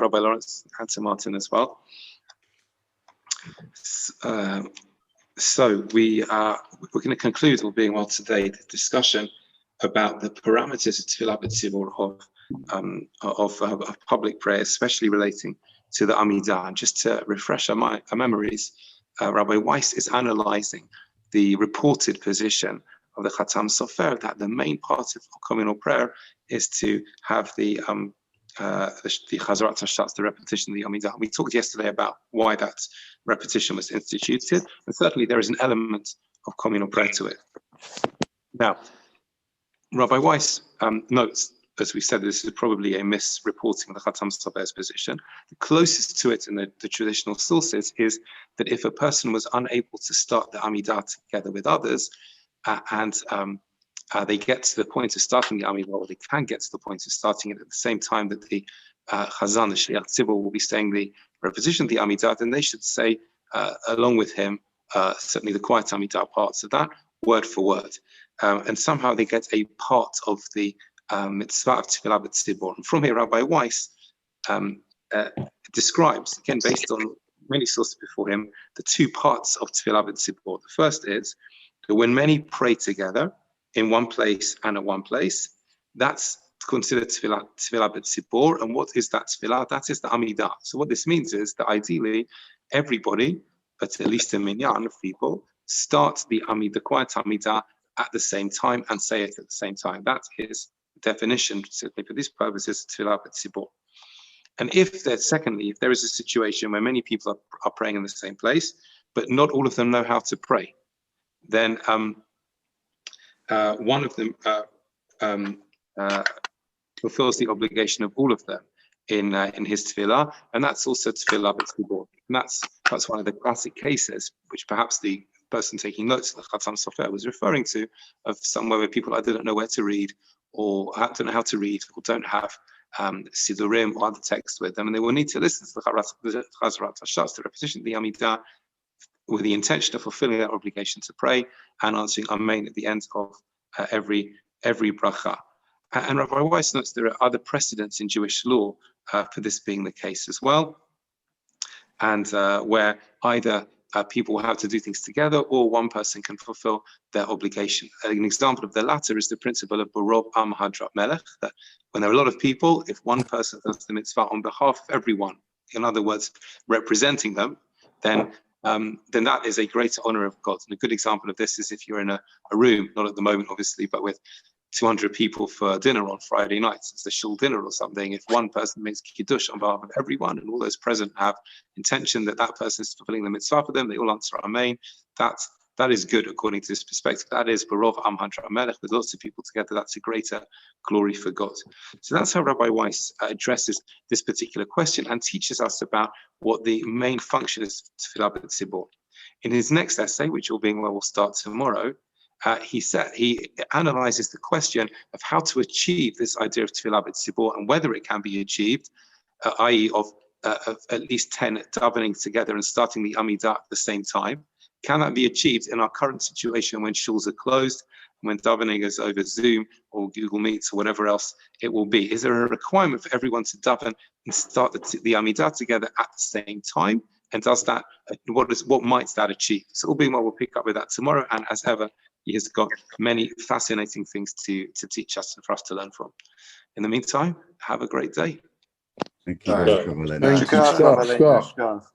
Rabbi Lawrence and to Martin as well. So we're going to conclude, all being well today, the discussion about the parameters of Tefillah B'Tzibur of public prayer, especially relating to the Amidah. And just to refresh our memories, Rabbi Weiss is analyzing the reported position of the Khatam Sofer that the main part of communal prayer is to have the Chazarat HaShatz, the repetition of the Amidah. We talked yesterday about why that repetition was instituted, and certainly there is an element of communal prayer to it. Now, Rabbi Weiss notes, as we said, this is probably a misreporting of the Khatam Sofer's position. The closest to it in the traditional sources is that if a person was unable to start the Amidah together with others, and they get to the point of starting the Amidah, or they can get to the point of starting it at the same time that the Chazan, the Shaliach Tzibbur, will be saying the repetition of the Amidah, then they should say, along with him, certainly the quiet Amidah parts of that, word for word. And somehow they get a part of the mitzvah of Tefillah B'Tzibur. And from here, Rabbi Weiss describes, again, based on many sources before him, the two parts of Tefillah B'Tzibur. The first is that when many pray together in one place and at one place, that's considered Tefillah B'Tzibur. And what is that Tefillah? That is the Amidah. So what this means is that ideally, everybody, but at least a minyan of people, start the quiet Amidah at the same time and say it at the same time. That is the definition, certainly for this purpose, is Tefillah B'Tzibur. And if there is a situation where many people are praying in the same place, but not all of them know how to pray, then one of them fulfills the obligation of all of them in his tefillah, and that's also Tefillah B'Tzibur. And that's one of the classic cases, which perhaps the person taking notes of the Khatam Sofer was referring to, of somewhere where people either don't know where to read, or don't know how to read, or don't have Sidurim or other text with them, and they will need to listen to the Chazarat HaShatz, the repetition of the Amidah, with the intention of fulfilling their obligation to pray and answering Amen at the end of every bracha. And Rabbi Weiss notes there are other precedents in Jewish law for this being the case as well, and where either people will have to do things together, or one person can fulfill their obligation. An example of the latter is the principle of Barov Am Hadrat Melech, that when there are a lot of people, if one person does the mitzvah on behalf of everyone, in other words, representing them, then that is a greater honor of God. And a good example of this is if you're in a room, not at the moment obviously, but with 200 people for dinner on Friday nights, it's a shul dinner or something. If one person makes kiddush on behalf of everyone, and all those present have intention that that person is fulfilling the mitzvah for them, they all answer Amen. That is good according to this perspective. That is Barov Am Hadrat Melech, with lots of people together. That's a greater glory for God. So that's how Rabbi Weiss addresses this particular question and teaches us about what the main function is of Tefillah B'Tzibur. In his next essay, which all being well will start tomorrow, he analyzes the question of how to achieve this idea of Tefillah B'Tzibur and whether it can be achieved, i.e. of at least 10 davening together and starting the Amidah at the same time. Can that be achieved in our current situation when shuls are closed, when davening is over Zoom or Google Meets or whatever else it will be? Is there a requirement for everyone to daven and start the Amidah together at the same time? And does that, what might that achieve? So all being well, we'll pick up with that tomorrow. And as ever, he has got many fascinating things to teach us and for us to learn from. In the meantime, have a great day. Thank you very much, Rabbi Laitner. Thank you, Scott.